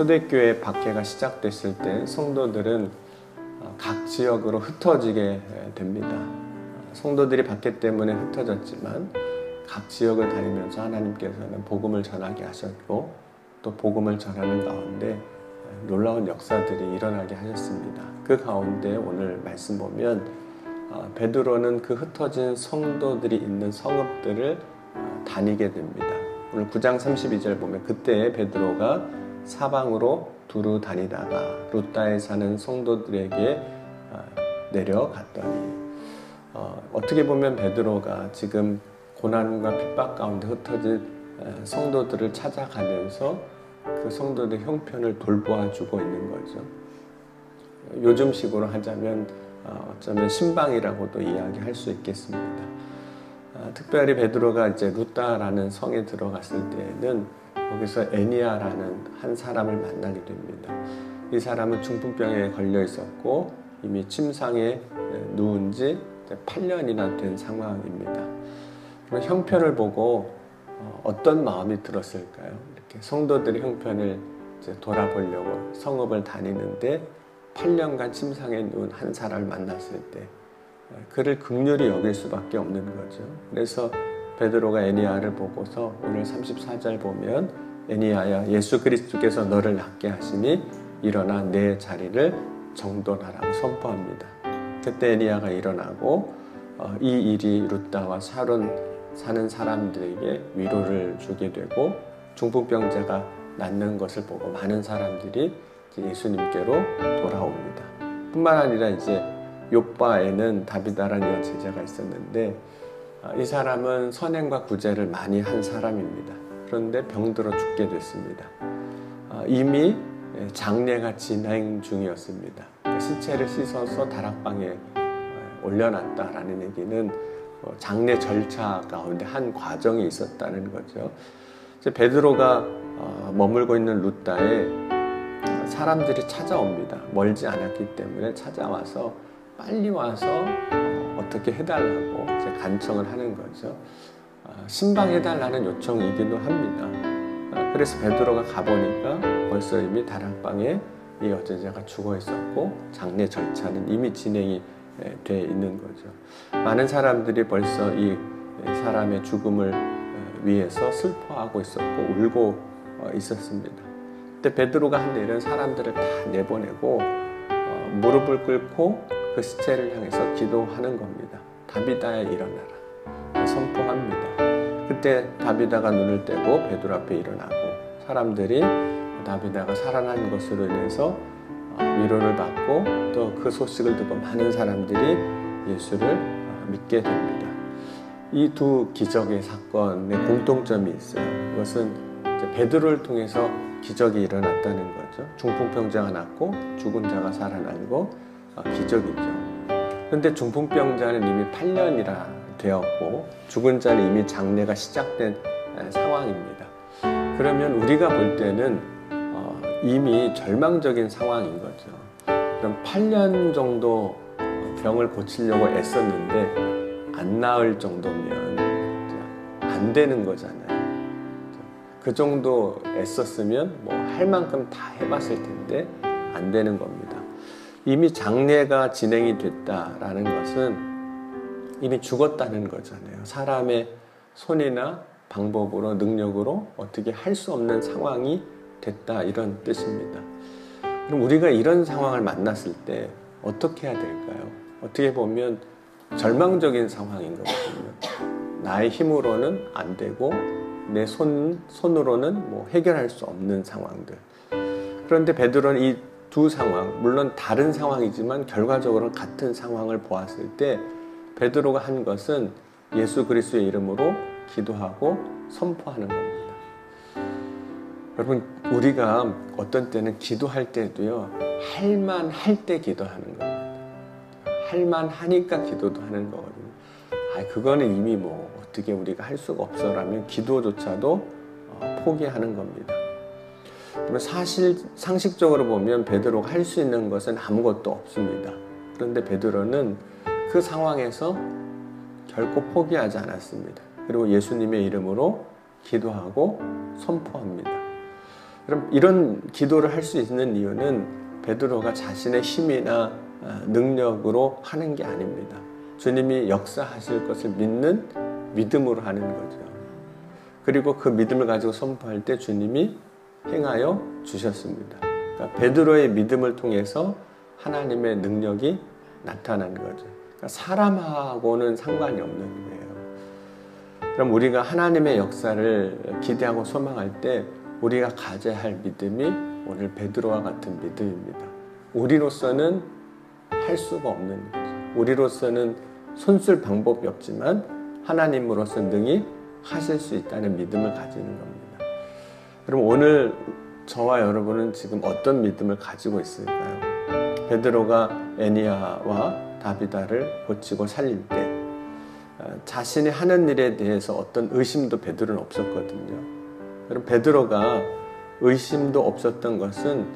초대교회 박해가 시작됐을 때 성도들은 각 지역으로 흩어지게 됩니다. 성도들이 박해 때문에 흩어졌지만 각 지역을 다니면서 하나님께서는 복음을 전하게 하셨고 또 복음을 전하는 가운데 놀라운 역사들이 일어나게 하셨습니다. 그 가운데 오늘 말씀 보면 베드로는 그 흩어진 성도들이 있는 성읍들을 다니게 됩니다. 오늘 9장 32절 보면 그때 베드로가 사방으로 두루 다니다가 루다에 사는 성도들에게 내려갔더니 어떻게 보면 베드로가 지금 고난과 핍박 가운데 흩어진 성도들을 찾아가면서 그 성도들의 형편을 돌보아주고 있는 거죠. 요즘식으로 하자면 어쩌면 신방이라고도 이야기할 수 있겠습니다. 특별히 베드로가 이제 루다라는 성에 들어갔을 때에는 거기서 애니아라는 한 사람을 만나게 됩니다. 이 사람은 중풍병에 걸려 있었고 이미 침상에 누운 지 8년이나 된 상황입니다. 그럼 형편을 보고 어떤 마음이 들었을까요? 이렇게 성도들의 형편을 이제 돌아보려고 성읍을 다니는데 8년간 침상에 누운 한 사람을 만났을 때 그를 긍휼히 여길 수밖에 없는 거죠. 그래서 베드로가 애니아를 보고서 오늘 34절 보면 애니아야 예수 그리스도께서 너를 낫게 하시니 일어나 내 자리를 정돈하라고 선포합니다. 그때 애니아가 일어나고 이 일이 루다와 사론 사는 사람들에게 위로를 주게 되고 중풍병자가 낫는 것을 보고 많은 사람들이 예수님께로 돌아옵니다. 뿐만 아니라 이제 욥바에는 다비다라는 여제자가 있었는데 이 사람은 선행과 구제를 많이 한 사람입니다. 그런데 병들어 죽게 됐습니다. 이미 장례가 진행 중이었습니다. 시체를 씻어서 다락방에 올려놨다라는 얘기는 장례 절차 가운데 한 과정이 있었다는 거죠. 이제 베드로가 머물고 있는 루다에 사람들이 찾아옵니다. 멀지 않았기 때문에 찾아와서 빨리 와서 어떻게 해달라고 이제 간청을 하는 거죠. 신방해달라는 요청이기도 합니다. 그래서 베드로가 가보니까 벌써 이미 다락방에 이 여제자가 죽어 있었고 장례 절차는 이미 진행이 돼 있는 거죠. 많은 사람들이 벌써 이 사람의 죽음을 위해서 슬퍼하고 있었고 울고 있었습니다. 그때 베드로가 한 일은 사람들을 다 내보내고 무릎을 꿇고 그 시체를 향해서 기도하는 겁니다. 다비다야 일어나라 선포합니다. 그때 다비다가 눈을 떼고 베드로 앞에 일어나고 사람들이 다비다가 살아난 것으로 인해서 위로를 받고 또 그 소식을 듣고 많은 사람들이 예수를 믿게 됩니다. 이 두 기적의 사건에 공통점이 있어요. 이것은 베드로를 통해서 기적이 일어났다는 거죠. 중풍병자가 낫고 죽은 자가 살아나고 기적이죠. 그런데 중풍병자는 이미 8년이나 되었고 죽은 자는 이미 장례가 시작된 상황입니다. 그러면 우리가 볼 때는 이미 절망적인 상황인 거죠. 그럼 8년 정도 병을 고치려고 애썼는데 안 나을 정도면 안 되는 거잖아요. 그 정도 애썼으면 뭐 할 만큼 다 해봤을 텐데 안 되는 겁니다. 이미 장례가 진행이 됐다라는 것은 이미 죽었다는 거잖아요. 사람의 손이나 방법으로 능력으로 어떻게 할 수 없는 상황이 됐다 이런 뜻입니다. 그럼 우리가 이런 상황을 만났을 때 어떻게 해야 될까요? 어떻게 보면 절망적인 상황인 거거든요. 나의 힘으로는 안 되고 내 손으로는 뭐 해결할 수 없는 상황들. 그런데 베드로는 이 두 상황, 물론 다른 상황이지만 결과적으로 같은 상황을 보았을 때 베드로가 한 것은 예수 그리스도의 이름으로 기도하고 선포하는 겁니다. 여러분, 우리가 어떤 때는 기도할 때도요, 할만할 때 기도하는 겁니다. 할만하니까 기도도 하는 거거든요. 그거는 이미 뭐 어떻게 우리가 할 수가 없어라면 기도조차도 포기하는 겁니다. 그러면 사실 상식적으로 보면 베드로가 할 수 있는 것은 아무것도 없습니다. 그런데 베드로는 그 상황에서 결코 포기하지 않았습니다. 그리고 예수님의 이름으로 기도하고 선포합니다. 그럼 이런 기도를 할 수 있는 이유는 베드로가 자신의 힘이나 능력으로 하는 게 아닙니다. 주님이 역사하실 것을 믿는 믿음으로 하는 거죠. 그리고 그 믿음을 가지고 선포할 때 주님이 행하여 주셨습니다. 그러니까 베드로의 믿음을 통해서 하나님의 능력이 나타난 거죠. 그러니까 사람하고는 상관이 없는 거예요. 그럼 우리가 하나님의 역사를 기대하고 소망할 때 우리가 가져야 할 믿음이 오늘 베드로와 같은 믿음입니다. 우리로서는 할 수가 없는 거죠. 우리로서는 손쓸 방법이 없지만 하나님으로서 능히 하실 수 있다는 믿음을 가지는 겁니다. 그럼 오늘 저와 여러분은 지금 어떤 믿음을 가지고 있을까요? 베드로가 에니야와 다비다를 고치고 살릴 때 자신이 하는 일에 대해서 어떤 의심도 베드로는 없었거든요. 그럼 베드로가 의심도 없었던 것은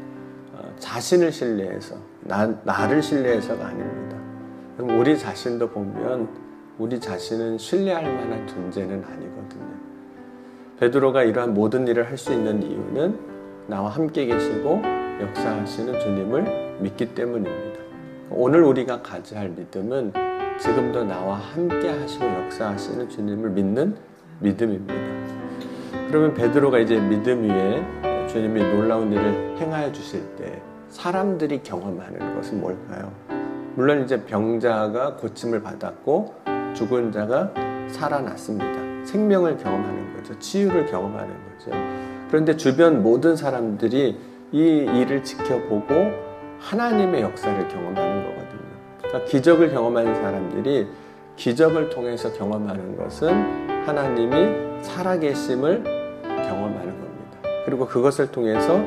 자신을 신뢰해서 나를 신뢰해서가 아닙니다. 그럼 우리 자신도 보면 우리 자신은 신뢰할 만한 존재는 아니거든요. 베드로가 이러한 모든 일을 할 수 있는 이유는 나와 함께 계시고 역사하시는 주님을 믿기 때문입니다. 오늘 우리가 가져야 할 믿음은 지금도 나와 함께 하시고 역사하시는 주님을 믿는 믿음입니다. 그러면 베드로가 이제 믿음 위에 주님이 놀라운 일을 행하여 주실 때 사람들이 경험하는 것은 뭘까요? 물론 이제 병자가 고침을 받았고 죽은 자가 살아났습니다. 생명을 경험하는 거죠. 치유를 경험하는 거죠. 그런데 주변 모든 사람들이 이 일을 지켜보고 하나님의 역사를 경험하는 거거든요. 그러니까 기적을 경험하는 사람들이 기적을 통해서 경험하는 것은 하나님이 살아계심을 경험하는 겁니다. 그리고 그것을 통해서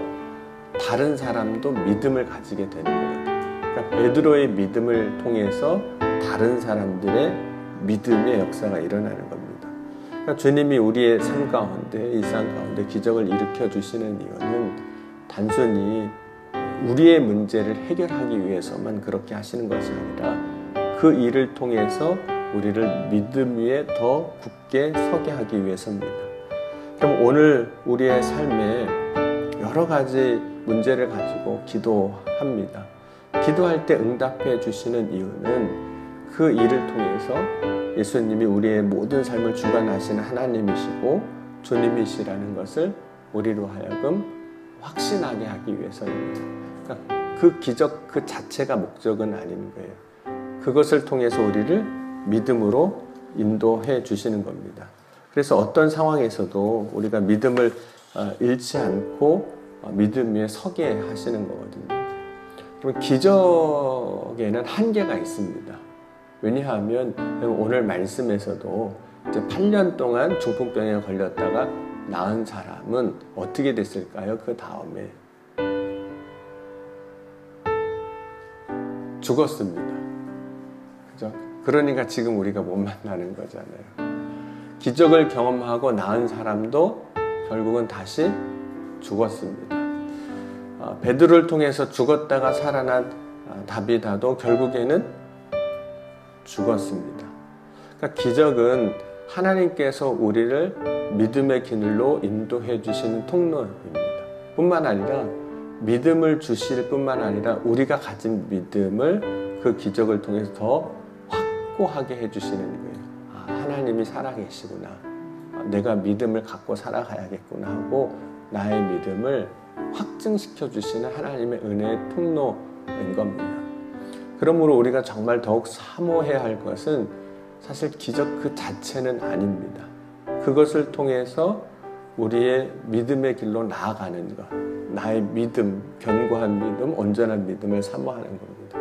다른 사람도 믿음을 가지게 되는 거거든요. 그러니까 베드로의 믿음을 통해서 다른 사람들의 믿음의 역사가 일어나는 겁니다. 그러니까 주님이 우리의 삶 가운데, 일상 가운데 기적을 일으켜 주시는 이유는 단순히 우리의 문제를 해결하기 위해서만 그렇게 하시는 것이 아니라 그 일을 통해서 우리를 믿음 위에 더 굳게 서게 하기 위해서입니다. 그럼 오늘 우리의 삶에 여러 가지 문제를 가지고 기도합니다. 기도할 때 응답해 주시는 이유는 그 일을 통해서 예수님이 우리의 모든 삶을 주관하시는 하나님이시고 주님이시라는 것을 우리로 하여금 확신하게 하기 위해서입니다. 그러니까 그 기적 그 자체가 목적은 아닌 거예요. 그것을 통해서 우리를 믿음으로 인도해 주시는 겁니다. 그래서 어떤 상황에서도 우리가 믿음을 잃지 않고 믿음 위에 서게 하시는 거거든요. 그럼 기적에는 한계가 있습니다. 왜냐하면 오늘 말씀에서도 이제 8년 동안 중풍병에 걸렸다가 나은 사람은 어떻게 됐을까요? 그 다음에 죽었습니다. 그죠? 그러니까 지금 우리가 못 만나는 거잖아요. 기적을 경험하고 나은 사람도 결국은 다시 죽었습니다. 베드로를 통해서 죽었다가 살아난 다비다도 결국에는 죽었습니다. 그러니까 기적은 하나님께서 우리를 믿음의 길로 인도해 주시는 통로입니다. 뿐만 아니라 믿음을 주실 뿐만 아니라 우리가 가진 믿음을 그 기적을 통해서 더 확고하게 해주시는 거예요. 하나님이 살아계시구나. 내가 믿음을 갖고 살아가야겠구나 하고 나의 믿음을 확증시켜 주시는 하나님의 은혜의 통로인 겁니다. 그러므로 우리가 정말 더욱 사모해야 할 것은 사실 기적 그 자체는 아닙니다. 그것을 통해서 우리의 믿음의 길로 나아가는 것, 나의 믿음, 견고한 믿음, 온전한 믿음을 사모하는 겁니다.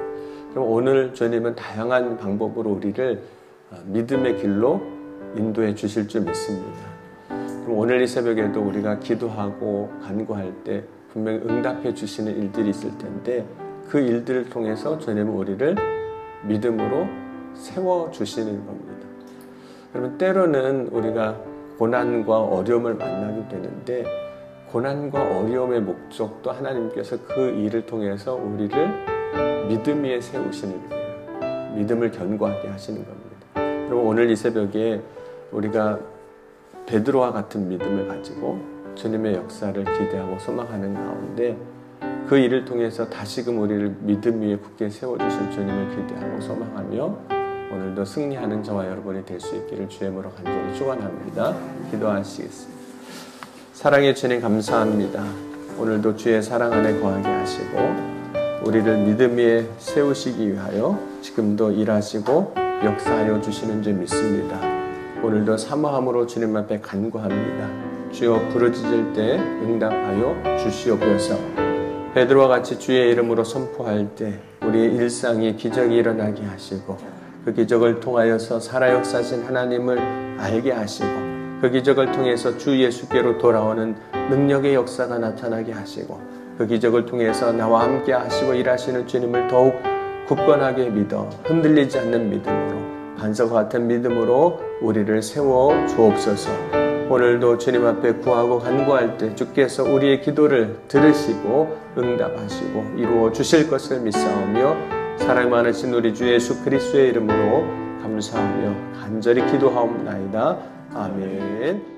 그럼 오늘 주님은 다양한 방법으로 우리를 믿음의 길로 인도해 주실 줄 믿습니다. 그럼 오늘 이 새벽에도 우리가 기도하고 간구할 때 분명히 응답해 주시는 일들이 있을 텐데 그 일들을 통해서 주님은 우리를 믿음으로 세워주시는 겁니다. 여러분, 때로는 우리가 고난과 어려움을 만나게 되는데 고난과 어려움의 목적도 하나님께서 그 일을 통해서 우리를 믿음 위에 세우시는 거예요. 믿음을 견고하게 하시는 겁니다. 그럼 오늘 이 새벽에 우리가 베드로와 같은 믿음을 가지고 주님의 역사를 기대하고 소망하는 가운데 그 일을 통해서 다시금 우리를 믿음 위에 굳게 세워주실 주님을 기대하고 소망하며 오늘도 승리하는 저와 여러분이 될 수 있기를 주의 이름으로 간절히 축원합니다. 기도하시겠습니다. 사랑의 주님 감사합니다. 오늘도 주의 사랑 안에 거하게 하시고 우리를 믿음 위에 세우시기 위하여 지금도 일하시고 역사하여 주시는 줄 믿습니다. 오늘도 사모함으로 주님 앞에 간구합니다. 주여 부르짖을 때 응답하여 주시옵소서. 베드로와 같이 주의 이름으로 선포할 때 우리의 일상에 기적이 일어나게 하시고 그 기적을 통하여서 살아 역사하신 하나님을 알게 하시고 그 기적을 통해서 주 예수께로 돌아오는 능력의 역사가 나타나게 하시고 그 기적을 통해서 나와 함께 하시고 일하시는 주님을 더욱 굳건하게 믿어 흔들리지 않는 믿음으로 반석과 같은 믿음으로 우리를 세워 주옵소서. 오늘도 주님 앞에 구하고 간구할 때 주께서 우리의 기도를 들으시고 응답하시고 이루어 주실 것을 믿사오며 사랑 많으신 우리 주 예수 그리스도의 이름으로 감사하며 간절히 기도하옵나이다. 아멘.